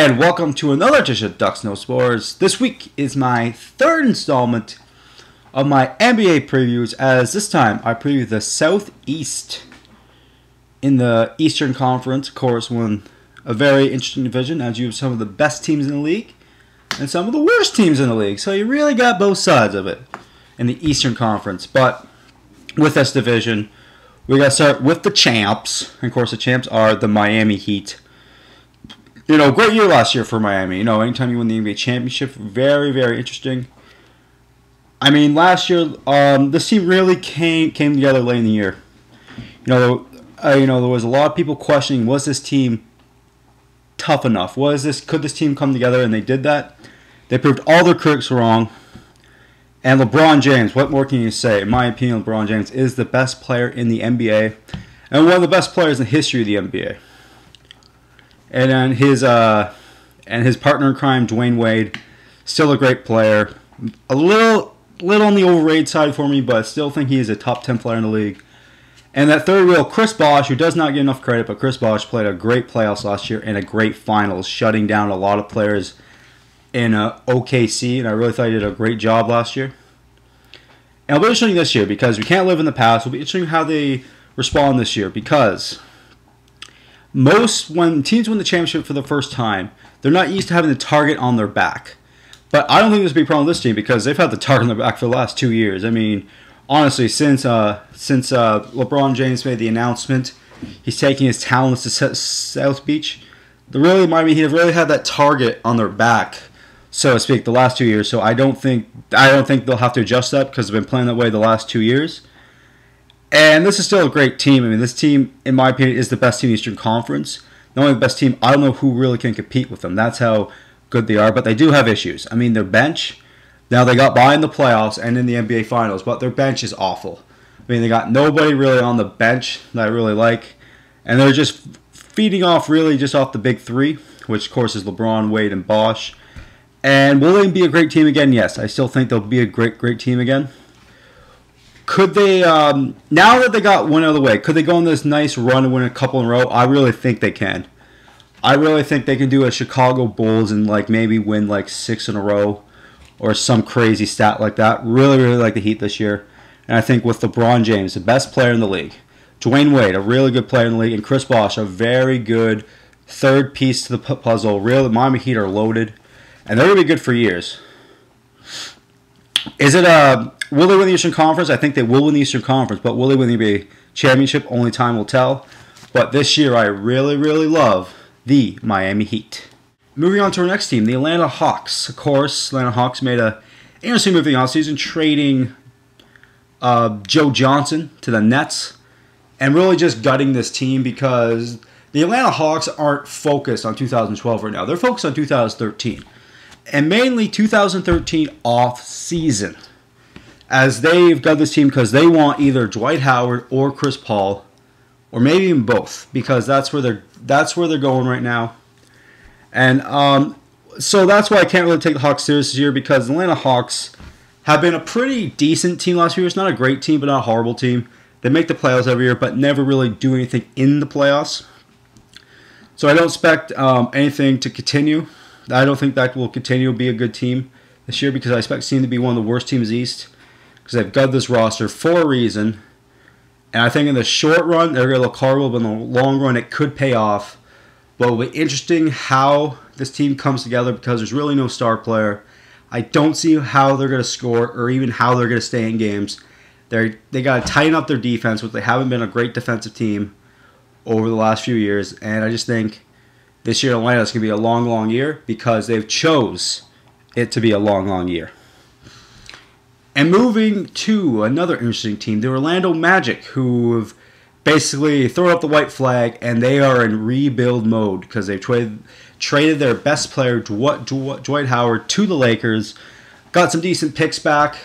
And welcome to another edition of Ducks No Sports. This week is my third installment of my NBA previews, as this time I preview the Southeast in the Eastern Conference. Of course, a very interesting division, as you have some of the best teams in the league and some of the worst teams in the league. So you really got both sides of it in the Eastern Conference. But with this division, we got to start with the champs. And of course, the champs are the Miami Heat. Great year last year for Miami. Anytime you win the NBA championship, very, very interesting. I mean, last year, this team really came together late in the year. There was a lot of people questioning, was this team tough enough? Could this team come together? And they did that. They proved all their critics wrong. And LeBron James, what more can you say? In my opinion, LeBron James is the best player in the NBA and one of the best players in the history of the NBA. And then his partner in crime, Dwayne Wade, still a great player. A little on the overrated side for me, but I still think he is a top 10 player in the league. And that third wheel, Chris Bosh, who does not get enough credit, but Chris Bosh played a great playoffs last year and a great finals, shutting down a lot of players in OKC, and I really thought he did a great job last year. And I'll be interesting this year because we can't live in the past. We'll be interesting how they respond this year, because when teams win the championship for the first time, they're not used to having the target on their back. But I don't think this will be a problem with this team, because they've had the target on their back for the last 2 years. I mean, honestly, since LeBron James made the announcement, he's taking his talents to South Beach. Miami Heat have really had that target on their back, so to speak, the last 2 years. So I don't think they'll have to adjust that, because they've been playing that way the last 2 years. And this is still a great team. I mean, this team, in my opinion, is the best team in the Eastern Conference. Not only the best team, I don't know who really can compete with them. That's how good they are. But they do have issues. I mean, their bench, now they got by in the playoffs and in the NBA Finals, but their bench is awful. I mean, they got nobody really on the bench that I really like. And they're just feeding off the big three, which, of course, is LeBron, Wade, and Bosh. And will they be a great team again? Yes, I still think they'll be a great team again. Could they, now that they got one out of the way, could they go on this nice run and win a couple in a row? I really think they can. I really think they can do a Chicago Bulls and maybe win 6 in a row or some crazy stat like that. Really, really like the Heat this year. And I think with LeBron James, the best player in the league, Dwayne Wade, a really good player in the league, and Chris Bosh, a very good third piece to the puzzle. The Miami Heat are loaded, and they're going to be good for years. Will they win the Eastern Conference? I think they will win the Eastern Conference, but will they win the NBA championship? Only time will tell. But this year, I really, really love the Miami Heat. Moving on to our next team, the Atlanta Hawks. Of course, Atlanta Hawks made an interesting move in the offseason, trading Joe Johnson to the Nets, and really just gutting this team, because the Atlanta Hawks aren't focused on 2012 right now. They're focused on 2013. And mainly 2013 off-season, as they've got this team because they want either Dwight Howard or Chris Paul, or maybe even both, because that's where they're going right now. And so that's why I can't really take the Hawks serious this year, because the Atlanta Hawks have been a pretty decent team last few years. Not a great team, but not a horrible team. They make the playoffs every year, but never really do anything in the playoffs. So I don't expect anything to continue. I don't think that will continue to be a good team this year, because I expect the team to be one of the worst teams East, because they've got this roster for a reason. And I think in the short run, they're going to look horrible, but in the long run, it could pay off. But it'll be interesting how this team comes together, because there's really no star player. I don't see how they're going to score, or even how they're going to stay in games. They got to tighten up their defense, which they haven't been a great defensive team over the last few years. And I just think this year in Atlanta is going to be a long, long year, because they've chose it to be a long, long year. And moving to another interesting team, the Orlando Magic, who have basically thrown up the white flag, and they are in rebuild mode, because they've traded their best player, Dwight Howard, to the Lakers, got some decent picks back,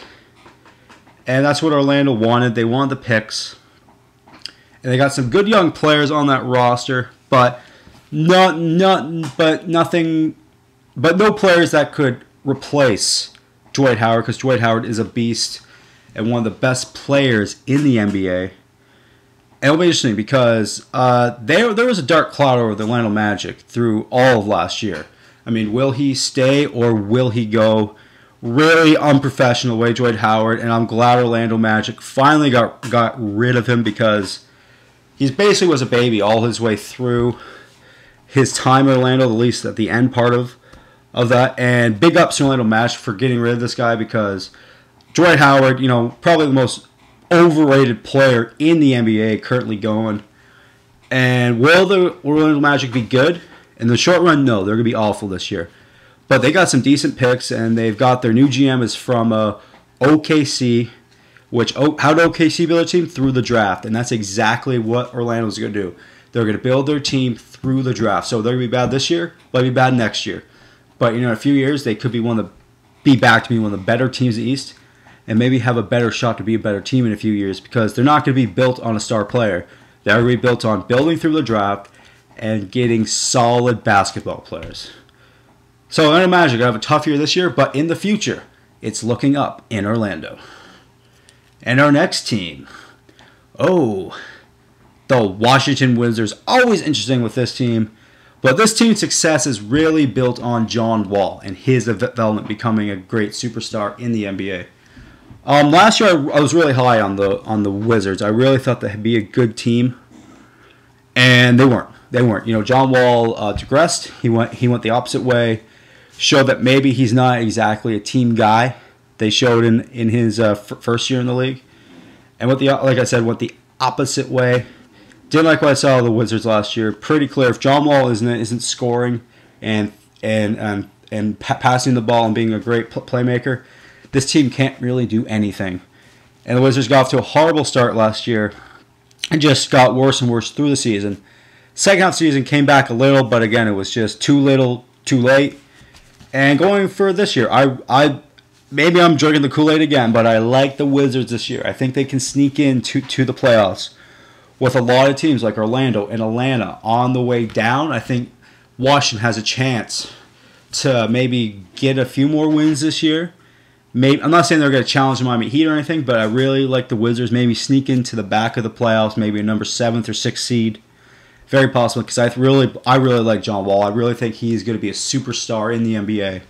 and that's what Orlando wanted. They wanted the picks, and they got some good young players on that roster, but no players that could replace Dwight Howard, because Dwight Howard is a beast and one of the best players in the NBA. And it'll be interesting, because there was a dark cloud over the Orlando Magic through all of last year. I mean, will he stay or will he go? Really unprofessional way, Dwight Howard, and I'm glad Orlando Magic finally got rid of him because he basically was a baby all his way through his time in Orlando, at least at the end part of that. And big ups to Orlando Magic for getting rid of this guy because Dwight Howard, probably the most overrated player in the NBA currently going. And will the Orlando Magic be good? In the short run, no. They're going to be awful this year. But they got some decent picks, and they've got their new GM is from OKC, which how did OKC build a team? Through the draft. And that's exactly what Orlando's going to do. They're going to build their team through the draft. So they're going to be bad this year, but they'll be bad next year. But in a few years, they could be back to being one of the better teams in the East, and maybe have a better shot to be a better team in a few years because they're not going to be built on a star player. They're going to be built on building through the draft and getting solid basketball players. So Orlando Magic have a tough year this year, but in the future, it's looking up in Orlando. And our next team, the Washington Wizards. Always interesting with this team, but this team's success is really built on John Wall and his development becoming a great superstar in the NBA. Last year I was really high on the Wizards. I really thought they'd be a good team, and they weren't. John Wall digressed. He went the opposite way. Showed that maybe he's not exactly a team guy. They showed in his first year in the league, and went the opposite way. Didn't like what I saw of the Wizards last year. Pretty clear if John Wall isn't scoring and passing the ball and being a great playmaker, this team can't really do anything. And the Wizards got off to a horrible start last year and just got worse and worse through the season. Second half of the season came back a little, but again, it was just too little, too late. And going for this year, I maybe I'm drinking the Kool-Aid again, but I like the Wizards this year. I think they can sneak in to the playoffs with a lot of teams like Orlando and Atlanta on the way down. I think Washington has a chance to maybe get a few more wins this year. Maybe I'm not saying they're going to challenge the Miami Heat or anything, but I really like the Wizards maybe sneak into the back of the playoffs, maybe a number 7th or 6th seed. Very possible because I really like John Wall. I really think he's going to be a superstar in the NBA.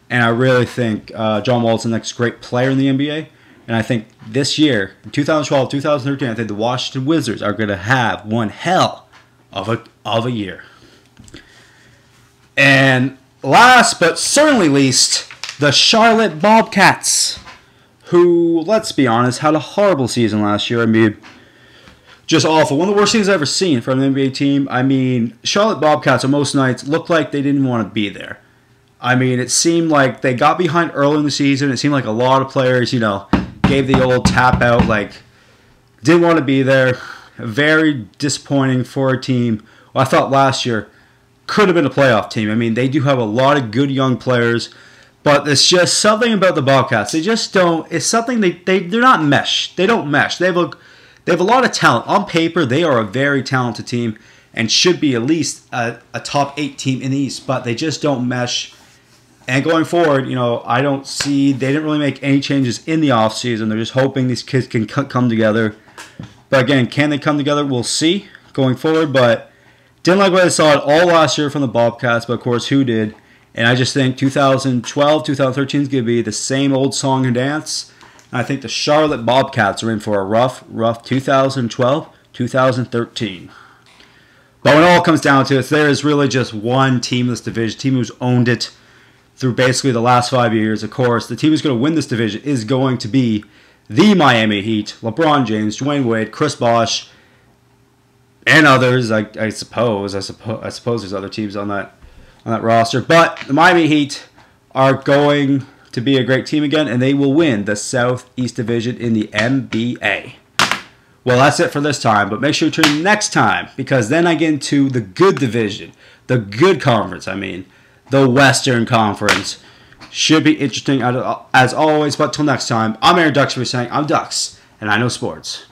And I really think John Wall is the next great player in the NBA. And I think this year, in 2012, 2013, I think the Washington Wizards are going to have one hell of a year. And last but certainly least, the Charlotte Bobcats, who, let's be honest, had a horrible season last year. I mean, just awful. One of the worst things I've ever seen from an NBA team. I mean, Charlotte Bobcats on most nights looked like they didn't want to be there. I mean, it seemed like they got behind early in the season. It seemed like a lot of players, gave the old tap out, didn't want to be there. Very disappointing for a team. Well, I thought last year could have been a playoff team. I mean, they do have a lot of good young players, but it's just something about the Bobcats. They just don't. It's something they're not mesh. They don't mesh. They have a lot of talent. On paper, they are a very talented team and should be at least a top 8 team in the East, but they just don't mesh. And going forward, I don't see, they didn't really make any changes in the offseason. They're just hoping these kids can come together. But again, can they come together? We'll see going forward. But didn't like what I saw all last year from the Bobcats, but of course, who did? And I just think 2012, 2013 is going to be the same old song and dance. And I think the Charlotte Bobcats are in for a rough 2012, 2013. But when it all comes down to it, there is really just one team in this division, team who's owned it through basically the last 5 years. Of course, the team who's going to win this division is going to be the Miami Heat, LeBron James, Dwayne Wade, Chris Bosh, and others. I suppose there's other teams on that roster, but the Miami Heat are going to be a great team again, and they will win the Southeast Division in the NBA. Well, that's it for this time, but make sure to tune in next time, because then I get into the good division, the good conference, the Western Conference. Should be interesting as always, but till next time, I'm Aaron Duxbury saying I'm Dux, and I know sports.